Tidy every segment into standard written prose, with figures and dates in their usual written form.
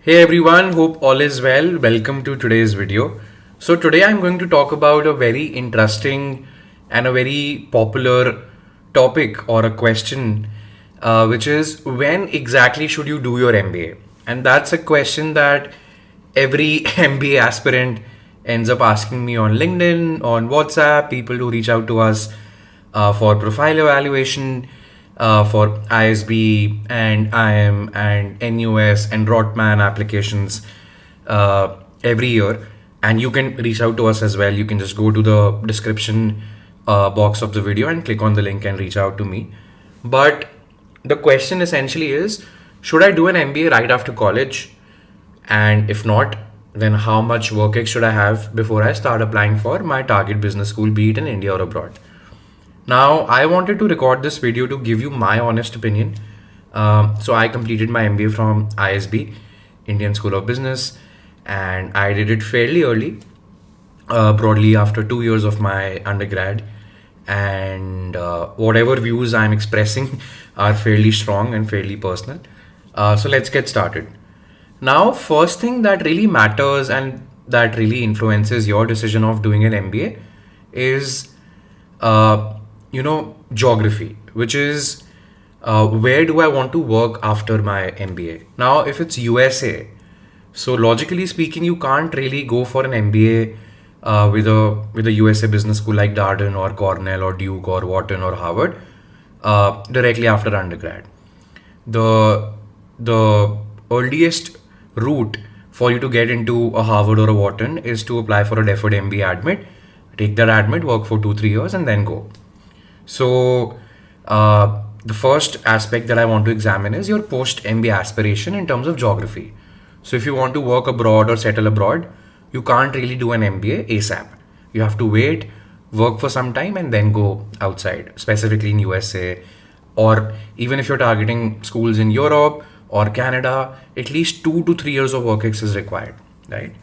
Hey everyone, hope all is well. Welcome to today's video. So today I'm going to talk about a very interesting and a very popular topic or a question, which is when exactly should you do your MBA? And that's a question that every MBA aspirant ends up asking me on LinkedIn, on WhatsApp, people who reach out to us for profile evaluation, for ISB and IM and NUS and Rotman applications every year. And you can reach out to us as well. You can just go to the description box of the video and click on the link and reach out to me. But the question essentially is, should I do an MBA right after college? And if not, then how much work ex should I have before I start applying for my target business school, be it in India or abroad? Now, I wanted to record this video to give you my honest opinion. So, I completed my MBA from ISB, Indian School of Business, and I did it fairly early, broadly after 2 years of my undergrad. And whatever views I'm expressing are fairly strong and fairly personal. So, let's get started. Now, first thing that really matters and that really influences your decision of doing an MBA is uh, geography, which is where do I want to work after my MBA. Now, if it's USA, so logically speaking, you can't really go for an MBA with a USA business school like Darden or Cornell or Duke or Wharton or Harvard directly after undergrad. The earliest route for you to get into a Harvard or a Wharton is to apply for a deferred MBA admit, take that admit, work for 2-3 years, and then go. So, the first aspect that I want to examine is your post MBA aspiration in terms of geography. So, if you want to work abroad or settle abroad, you can't really do an MBA ASAP. You have to wait, work for some time, and then go outside, specifically in USA, or even if you're targeting schools in Europe or Canada, at least 2 to 3 years of work ex is required, right?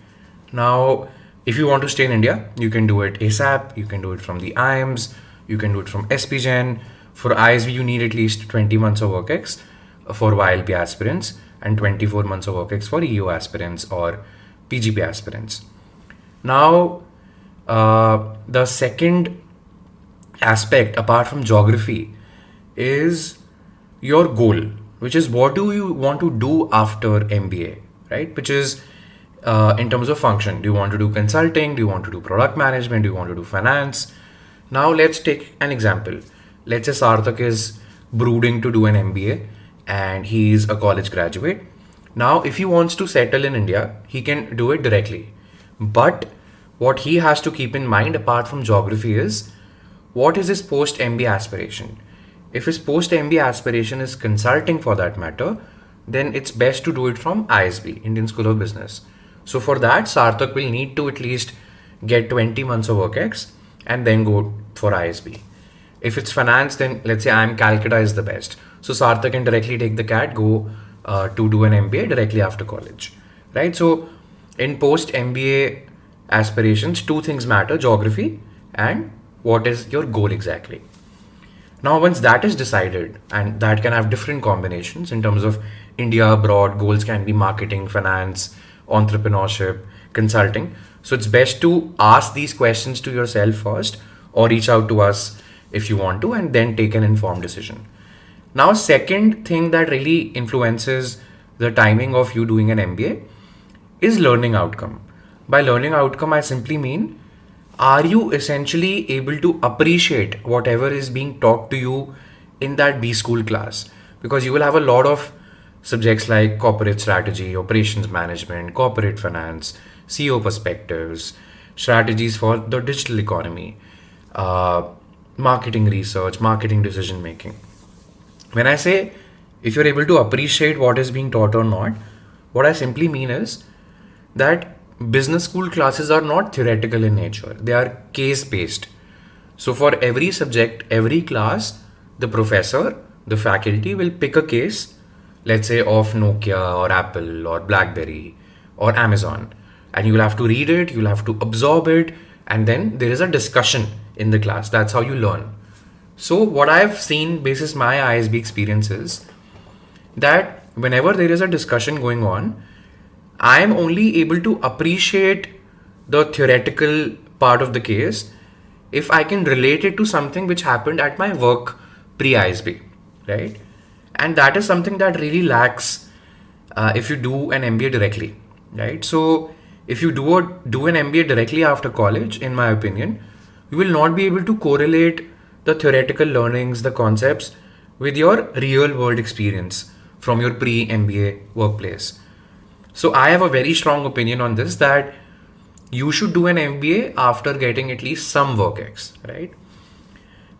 Now, if you want to stay in India, you can do it ASAP, you can do it from the IIMs, you can do it from SPGen. For ISV, you need at least 20 months of work ex for YLP aspirants and 24 months of work ex for EO aspirants or PGP aspirants. Now, the second aspect apart from geography is your goal, which is what do you want to do after MBA, right? Which is in terms of function. Do you want to do consulting? Do you want to do product management? Do you want to do finance? Now let's take an example. Let's say Sarthak is brooding to do an MBA and he's a college graduate. Now, if he wants to settle in India, he can do it directly. But what he has to keep in mind apart from geography is what is his post MBA aspiration? If his post MBA aspiration is consulting for that matter, then it's best to do it from ISB, Indian School of Business. So for that, Sarthak will need to at least get 20 months of work ex and then go for ISB. If it's finance, then let's say IIM Calcutta is the best. So Sarthak can directly take the CAT, go to do an MBA directly after college, right? So in post MBA aspirations, two things matter: geography and what is your goal exactly. Now, once that is decided, and that can have different combinations in terms of India, abroad, goals can be marketing, finance, entrepreneurship, consulting. So it's best to ask these questions to yourself first or reach out to us if you want to and then take an informed decision. Now, second thing that really influences the timing of you doing an MBA is learning outcome. By learning outcome, I simply mean, are you essentially able to appreciate whatever is being taught to you in that B school class? Because you will have a lot of subjects like corporate strategy, operations management, corporate finance, CEO perspectives, strategies for the digital economy, marketing research, marketing decision making. When I say if you're able to appreciate what is being taught or not, what I simply mean is that business school classes are not theoretical in nature, they are case based. So, for every subject, every class, the professor, the faculty will pick a case, let's say of Nokia or Apple or Blackberry or Amazon, and you'll have to read it, you'll have to absorb it, and then there is a discussion in the class. That's how you learn. So, what I've seen basis my ISB experience is that whenever there is a discussion going on, I am only able to appreciate the theoretical part of the case if I can relate it to something which happened at my work pre ISB, right? And that is something that really lacks if you do an MBA directly, right? So if you do an MBA directly after college, in my opinion, you will not be able to correlate the theoretical learnings, the concepts with your real world experience from your pre MBA workplace. So I have a very strong opinion on this, that you should do an MBA after getting at least some work ex, right?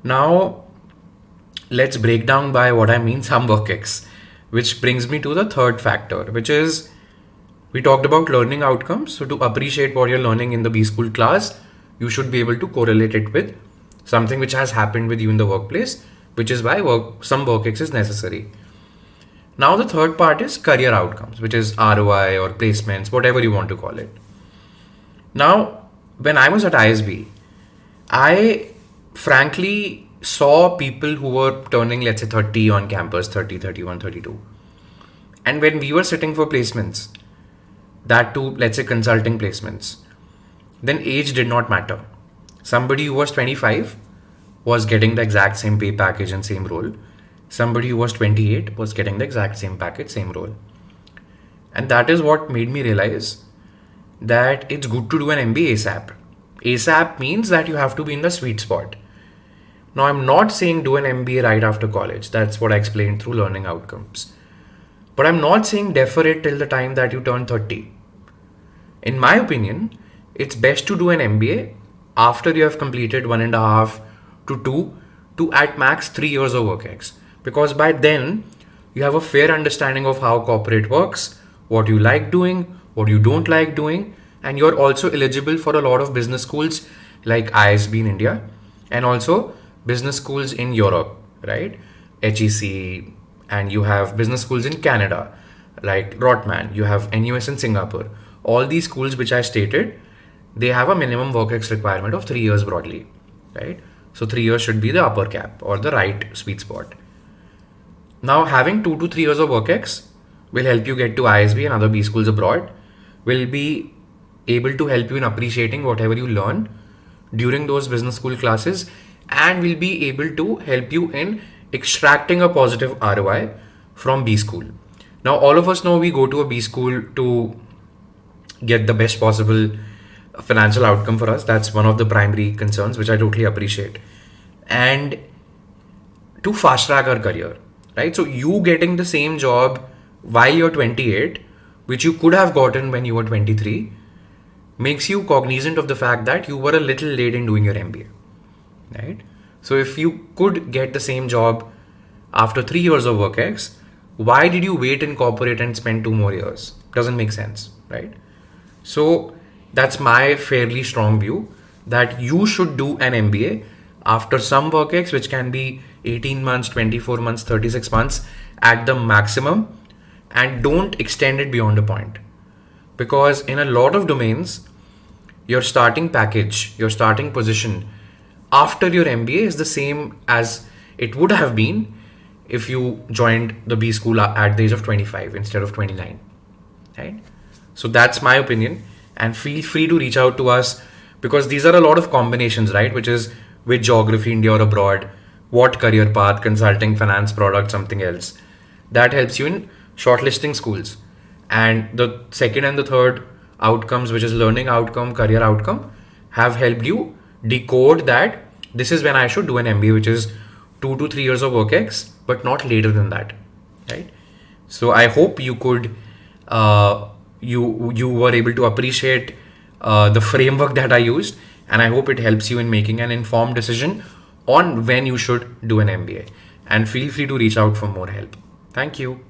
Now, let's break down by what I mean some work ex, which brings me to the third factor, which is we talked about learning outcomes. So to appreciate what you're learning in the B school class, you should be able to correlate it with something which has happened with you in the workplace, which is why some work ex is necessary. Now the third part is career outcomes, which is ROI or placements, whatever you want to call it. Now, when I was at ISB, I frankly saw people who were turning, let's say, 30 on campus, 30, 31, 32. And when we were sitting for placements, that too, let's say consulting placements, then age did not matter. Somebody who was 25 was getting the exact same pay package and same role. Somebody who was 28 was getting the exact same package, same role. And that is what made me realize that it's good to do an MBA ASAP. ASAP means that you have to be in the sweet spot. Now, I'm not saying do an MBA right after college. That's what I explained through learning outcomes. But I'm not saying defer it till the time that you turn 30. In my opinion, it's best to do an MBA after you have completed 1.5 to 2 to at max 3 years of work ex. Because by then, you have a fair understanding of how corporate works, what you like doing, what you don't like doing, and you're also eligible for a lot of business schools like ISB in India and also business schools in Europe, right? HEC, and you have business schools in Canada like Rotman, you have NUS in Singapore. All these schools which I stated, they have a minimum work ex requirement of 3 years broadly, right? So 3 years should be the upper cap or the right sweet spot. Now, having 2 to 3 years of work ex will help you get to ISB and other B schools abroad, will be able to help you in appreciating whatever you learn during those business school classes, and will be able to help you in extracting a positive ROI from B school. Now, all of us know we go to a B school to get the best possible financial outcome for us. That's one of the primary concerns, which I totally appreciate. And to fast track our career, right? So you getting the same job while you're 28, which you could have gotten when you were 23, makes you cognizant of the fact that you were a little late in doing your MBA, right? So if you could get the same job after 3 years of work ex, why did you wait in corporate and spend 2 more years? Doesn't make sense, right? So that's my fairly strong view, that you should do an MBA after some work ex, which can be 18 months, 24 months, 36 months at the maximum, and don't extend it beyond a point. Because in a lot of domains, your starting package, your starting position after your MBA is the same as it would have been if you joined the B school at the age of 25 instead of 29, right? So that's my opinion, and feel free to reach out to us, because these are a lot of combinations, right? Which is with geography, India or abroad, what career path, consulting, finance, product, something else. That helps you in shortlisting schools. And the second and the third outcomes, which is learning outcome, career outcome, have helped you decode that this is when I should do an MBA, which is 2 to 3 years of work ex, but not later than that, right? So I hope you could you were able to appreciate the framework that I used, and I hope it helps you in making an informed decision on when you should do an MBA. And feel free to reach out for more help. Thank you.